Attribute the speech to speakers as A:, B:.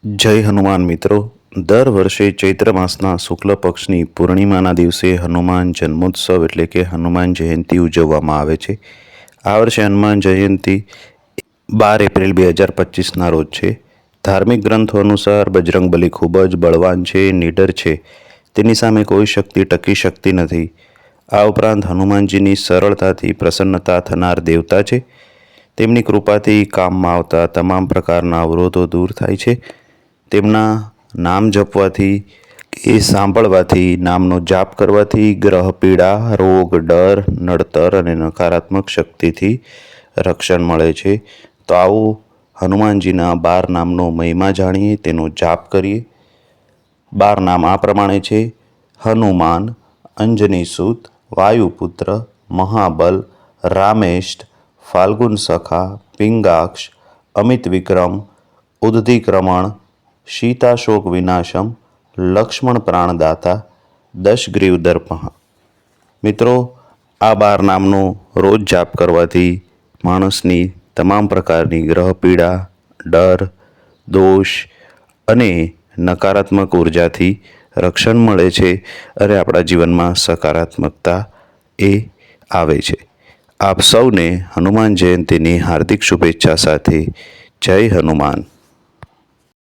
A: જય હનુમાન મિત્રો. દર વર્ષે ચૈત્ર માસના શુક્લ પક્ષની પૂર્ણિમાના દિવસે હનુમાન જન્મોત્સવ એટલે કે હનુમાન જયંતિ ઉજવવામાં આવે છે. આ વર્ષે હનુમાન જયંતિ 12 એપ્રિલ 2025ના રોજ છે. ધાર્મિક ગ્રંથો અનુસાર બજરંગબલી ખૂબ જ બળવાન છે, નીડર છે. તેની સામે કોઈ શક્તિ ટકી શકતી નથી. આ ઉપરાંત હનુમાનજીની સરળતાથી પ્રસન્નતા થનાર દેવતા છે. તેમની કૃપાથી કામમાં આવતા તમામ પ્રકારના અવરોધો દૂર થાય છે. તેમના નામ જપવાથી કે સાંભળવાથી, નામનો જાપ કરવાથી ગ્રહ પીડા, રોગ, ડર, નડતર અને નકારાત્મક શક્તિથી રક્ષણ મળે છે. તો આવો હનુમાનજીના 12 નામનો મહિમા જાણીએ, તેનો જાપ કરીએ. 12 નામ આ પ્રમાણે છે: હનુમાન, અંજનીસુત, વાયુપુત્ર, મહાબલ, રામેષ્ટ, ફાલ્ગુન સખા, પિંગાક્ષ, અમિત વિક્રમ, ઉદ્ધિક્રમણ, સીતાશોક વિનાશમ, લક્ષ્મણ પ્રાણદાતા, દશગ્રીવ દર્પહ. મિત્રો, આ 12 નામનો રોજ જાપ કરવાથી માણસની તમામ પ્રકારની ગ્રહ પીડા, ડર, દોષ અને નકારાત્મક ઉર્જાથી રક્ષણ મળે છે અને આપણા જીવનમાં સકારાત્મકતા એ આવે છે. આપ સૌને હનુમાન જયંતિની હાર્દિક શુભેચ્છા સાથે જય હનુમાન.